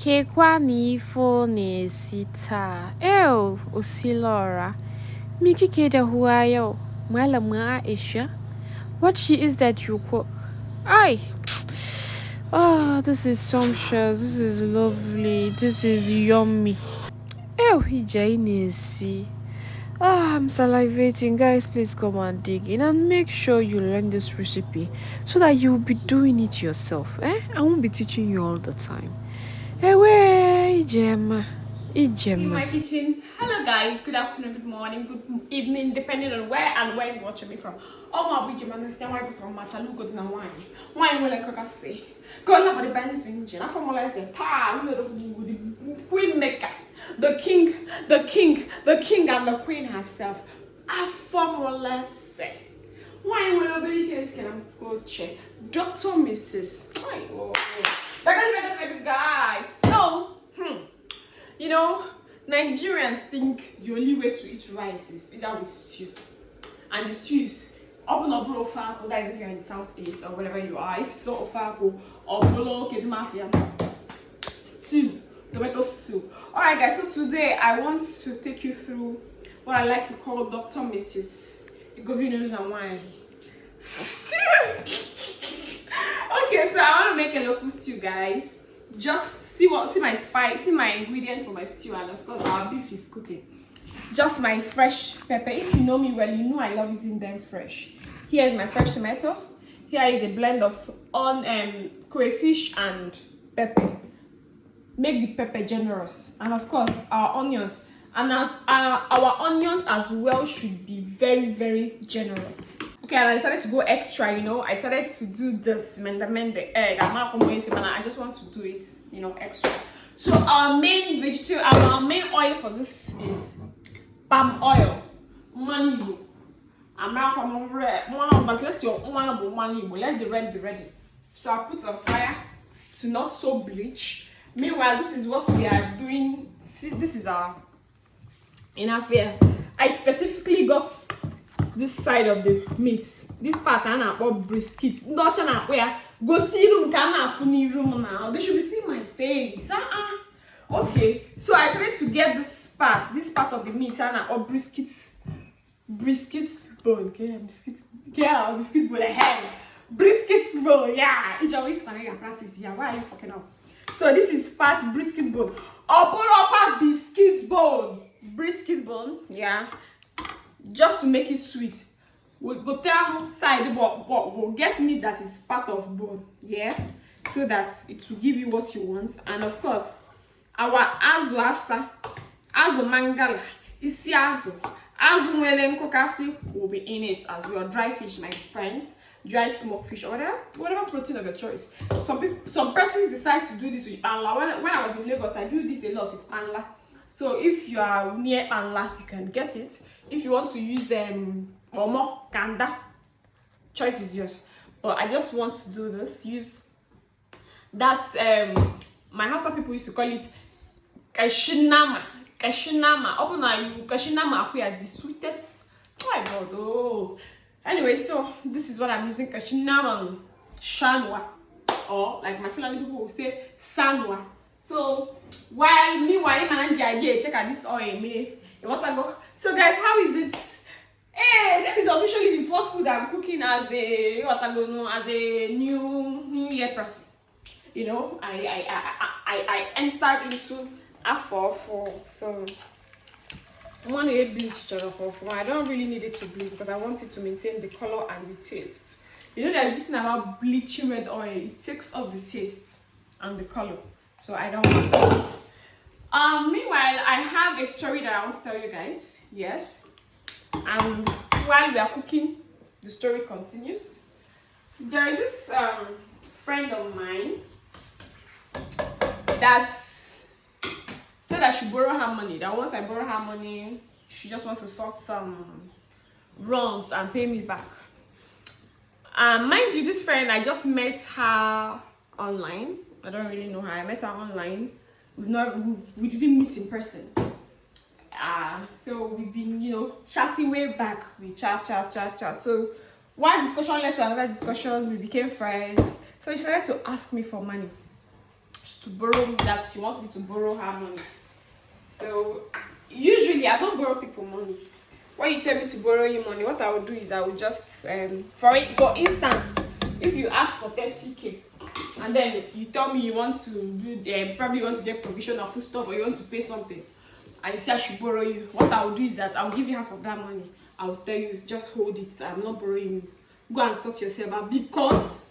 Kekwani phone sita. Ew, Osilora. Miki keda huayo. Mwa Aisha. What she is that you cook? Ay. Oh, this is sumptuous. This is lovely. This is yummy. Ew, hijainesi. I'm salivating. Guys, please come and dig in and make sure you learn this recipe so that you'll be doing it yourself. I won't be teaching you all the time. Hey, Gemma. In my kitchen. Hello guys, good afternoon, good morning, good evening, depending on where and where you're watching me from. Oh my BJ man, understand why people match I look good na wine. Wine will like say. Go love the benzene engine. I formula say ta the queen maker. The king and the queen herself. I formula say. Wine will be case can go check. Dr. Mrs. Oh. Guys. So, you know, Nigerians think the only way to eat rice is either with stew. And the stew is open ofako, that is if you're in the southeast or wherever you are. If it's not ofako or bolo mafia stew, tomato stew. Alright guys, so today I want to take you through what I like to call Dr. Mrs. Govino's and wine stew. Okay, so I want to make a local stew, guys. Just see my spice, see my ingredients for my stew, and of course our beef is cooking. Just my fresh pepper. If you know me well, you know I love using them fresh. Here is my fresh tomato. Here is a blend of crayfish and pepper. Make the pepper generous, and of course our onions. And as our onions as well should be very, very generous. Okay, and I decided to go extra, you know. I decided to do this mend the egg. I just want to do it, you know, extra. So our main vegetable, our main oil for this is palm oil. Money. I'm now coming red. But let your money. Let the red be ready. So I put on fire to not so bleach. Meanwhile, this is what we are doing. See, this is our enough here. I specifically got this side of the meat. This part of brisket. Not where go see room can funny room now. They should be seeing my face. Okay, so I started to get this part of the meat and brisket bone. Okay, brisket bone. Brisket bone. Yeah, it's always funny to practice here. Why are you fucking up? So this is fat brisket bone. Upper biscuit bone. Brisket bone, yeah. Just to make it sweet. We'll go down side, but we'll get meat that is part of bone, yes, so that it will give you what you want. And of course, our azu mangala, isi azu mwele nkokasi will be in it as well. Dry fish, my friends, dry smoked fish, or whatever protein of your choice. Some persons decide to do this with panla. When I was in Lagos, I do this a lot with panla. So if you are near panla, you can get it. If you want to use omo kanda, choice is yours. But I just want to do this. Use that's my Hausa people used to call it kashinama. Open you kashinama are the sweetest. Oh my god, oh. Anyway, so this is what I'm using, kashinama shanwa, or like my Fulani people will say sanwa. So meanwhile manage idea, check out this oil me. Go. So guys, how is it? Hey, this is officially the first food I'm cooking as a new year person. You know, I entered into A4 so I want to bleach I don't really need it to bleach because I want it to maintain the color and the taste. You know, there's this thing about bleaching red oil, it takes off the taste and the color. So I don't want that. Meanwhile, I have a story that I want to tell you guys. Yes. And while we are cooking, the story continues. There is this friend of mine that said I should borrow her money. That once I borrow her money, she just wants to sort some wrongs and pay me back. Mind you, this friend, I just met her online. I don't really know her. I met her online. We didn't meet in person. So we've been, you know, chatting way back. We chat. So one discussion led to another discussion. We became friends. So she started to ask me for money. She to borrow me, that she wants me to borrow her money. So usually I don't borrow people money. When you tell me to borrow you money, what I will do is I will just for instance, if you ask for 30k and then you tell me you want to do probably you want to get provision of food stuff or you want to pay something and you say I should borrow you, what I will do is that I will give you half of that money. I will tell you, just hold it, I'm not borrowing you. Go and sort yourself out, because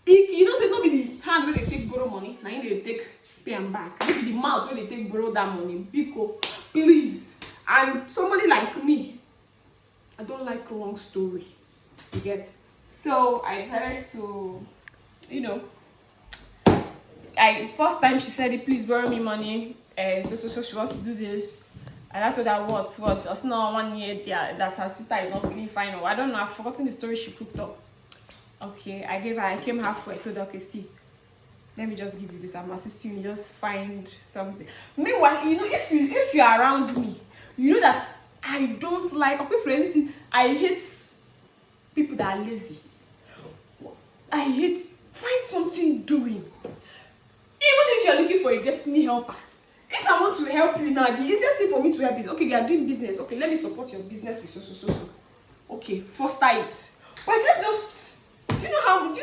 you know say no be the hand where they take borrow money, now they take pay am back. Maybe the mouth where they take borrow that money. Because please, and somebody like me, I don't like long story. You get? So I decided to, you know, first time she said, please borrow me money. So she wants to do this. And I told her what? She was not 1 year there that her sister is not feeling fine. Or I don't know, I've forgotten the story she cooked up. Okay, I came halfway. I told her, okay, see, let me just give you this. I'm assisting you, just find something. Meanwhile, you know, if you're around me, you know that I don't like, okay, for anything, I hate people that are lazy. I hate, find something doing. Even if you're looking for a destiny helper, if I want to help you now, the easiest thing for me to help is, okay, you are doing business. Okay, let me support your business with so. Okay, foster it. But I can't just, do you know how, I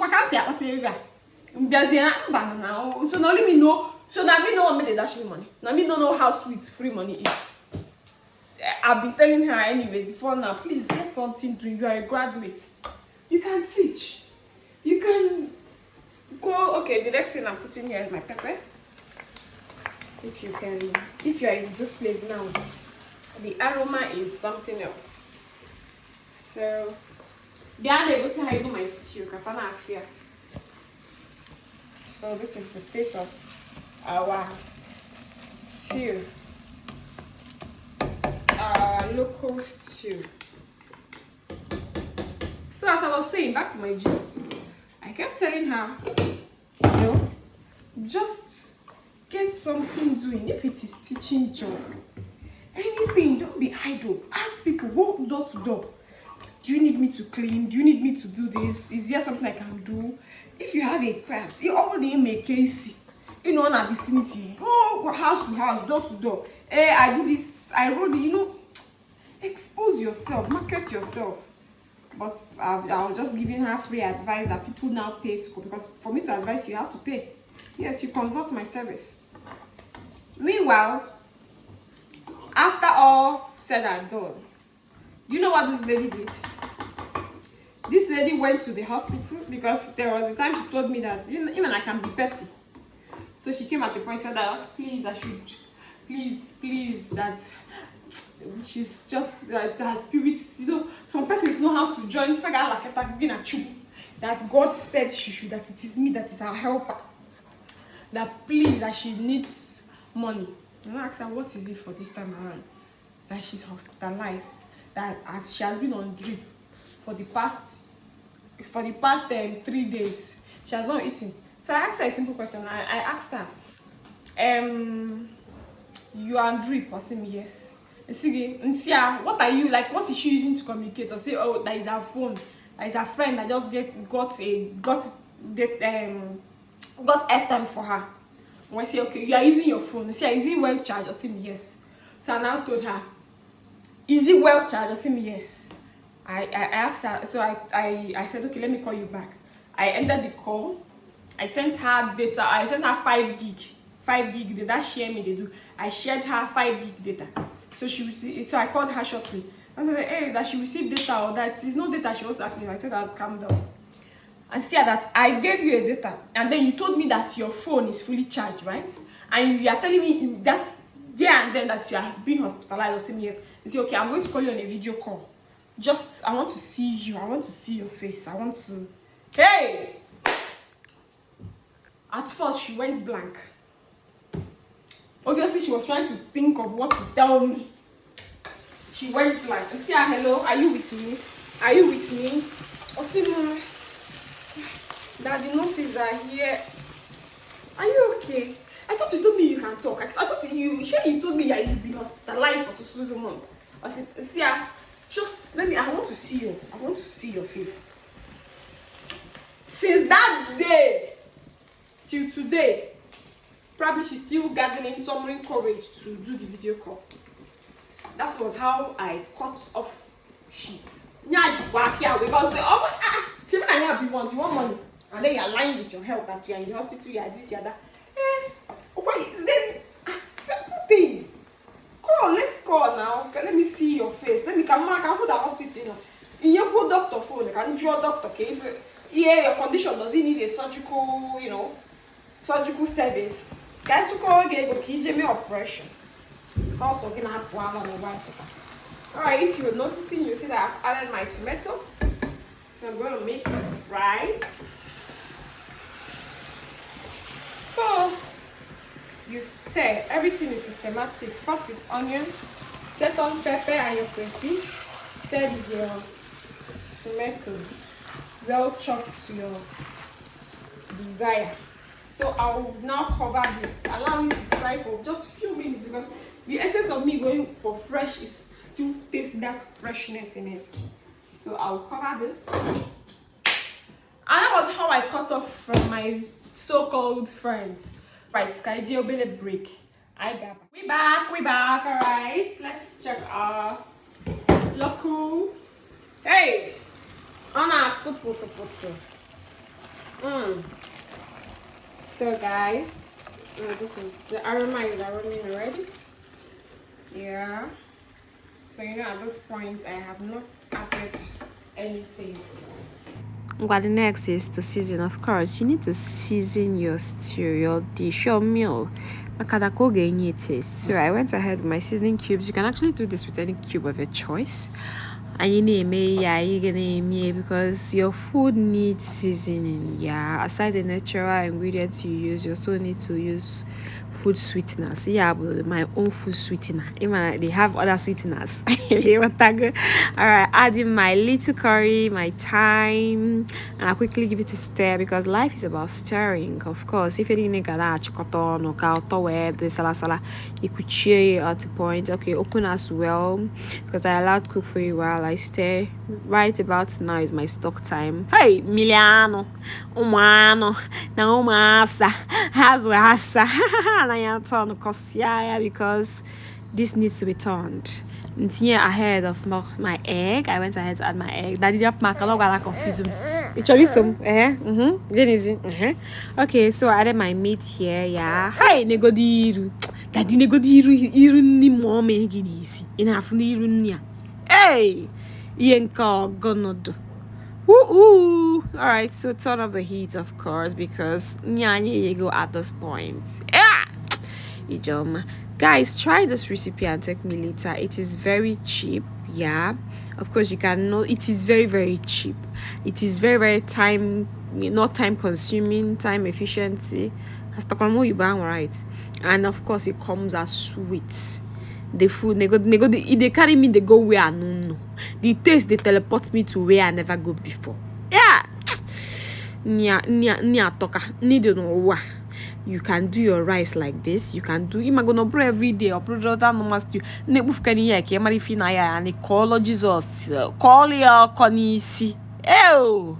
can't say, so now let me know, so now me know what made they dash me money. Now me don't know how sweet free money is. I've been telling her anyway before now, please get something to, you are a graduate. You can teach. You can go, okay, the next thing I'm putting here is my pepper. If you are in this place now, the aroma is something else. So, the other go see how you do my stew, kafana afia. So this is the face of our stew, our local stew. So as I was saying, back to my gist, I kept telling her, you know, just get something doing. If it is teaching job, anything, don't be idle. Ask people, go door to door. Do you need me to clean? Do you need me to do this? Is there something I can do? If you have a craft, you already make case, you know, in a vicinity, go house to house, door to door. Hey, I do this, I wrote it, you know, expose yourself, market yourself. But I was just giving her free advice that people now pay to go, because for me to advise you have to pay. Yes, you consult my service. Meanwhile, after all said and done, do you know what this lady did? This lady went to the hospital because there was a time she told me that even I can be petty. So she came at the point and said that please, I should, please, that she's just that her spirits, you know, some persons know how to join. That God said she should, that it is me that is her helper. That please, that she needs money. And I asked her, what is it for this time around? That she's hospitalized. That as she has been on drip for the past 3 days. She has not eaten. So I asked her a simple question. I asked her, you are on drip? Or say me yes. What are you like? What is she using to communicate? Or say, oh, that is her phone. That is her friend that just got airtime for her. When I say, okay, you are using your phone. Is it well charged? Or say me yes. So I now told her, is it well charged? Or say me yes. I asked her, so I said, okay, let me call you back. I ended the call. I sent her data. I sent her 5 gig. 5 gig data. Share me, they do. I shared her 5 gig data. So she received it. So I called her shortly. I said, hey, that she received data or that is no data. She was asking me. I told her, calm down. And see that I gave you a data. And then you told me that your phone is fully charged, right? And you are telling me that's there and then that you are being hospitalized or saying yes. You say, okay, I'm going to call you on a video call. Just, I want to see you. I want to see your face. I want to... Hey! At first, she went blank. Obviously, she was trying to think of what to tell me. She went blank. I say, hello, are you with me? Are you with me? I say, that the nurses are here. Are you okay? I thought you told me you can talk. I thought you told me that you've been hospitalized for so months. I said, see, just let me, I want to see you. I want to see your face. Since that day, till today. Probably she's still gathering some courage to do the video call. That was how I cut off she. Because she when I help you want money, and then you're lying with your health that you're in the hospital, you're this, you're that. Why is then simple thing? Call, let's call now. Okay, let me see your face. Let me come back and put the hospital. In your put doctor phone, I can draw doctor. Okay, if your condition doesn't need a surgical, surgical service. Guy to call again, go give me operation. Also, gonna have one on the white. Alright, if you're noticing, you see that I've added my tomato. So I'm going to make it fry. So you stir. Everything is systematic. First is onion, set on pepper and your crayfish. Third is your tomato, well chopped to your desire. So I'll now cover this, allow it to fry for just a few minutes because the essence of me going for fresh is still taste that freshness in it. So I'll cover this. And that was how I cut off from my so-called friends. Right, Sky Obele break. I got we back. Alright, let's check our local. Hey, on our soup to put. So guys, this is the aroma is aromaing already. Yeah. So at this point I have not added anything. What the next is to season. Of course, you need to season your stew, your dish, your meal. So I went ahead with my seasoning cubes. You can actually do this with any cube of your choice. And because your food needs seasoning. Yeah, aside the natural ingredients you use, you also need to use food sweeteners. Yeah, but my own food sweetener. Even they have other sweeteners. Alright, adding my little curry, my thyme, and I quickly give it a stir because life is about stirring. Of course, if you need you could cheer at the point. Okay, open as well because I allowed cook for a while. I stir. Right about now is my stock time. Hey, Miliano, umano, na umasa, haswasa, na yaton kosiaya because this needs to be turned. Here ahead of my egg, I went ahead to add my egg. Daddy up my color confuse me. Okay, so I added my meat here. Yeah. Hey, negodiru. Daddy negodiru iru ni mome ginisi. Ina afuniru nia. Hey, yenka gonodo. Alright, so turn up the heat, of course, because you go at this point. Yeah. Ijoma. Guys, try this recipe and take me later. It is very cheap. Yeah, of course you can know it is very, very cheap. It is very, very not time consuming, time efficiency. Right? And of course it comes as sweet. The food they carry me, they go where I no. The taste they teleport me to where I never go before. Yeah. You can do your rice like this. You can do imagine every day upload that normal stew. Nebuf kani ya ke mari fina ya and call Jesus. Call your konisi. Yeah.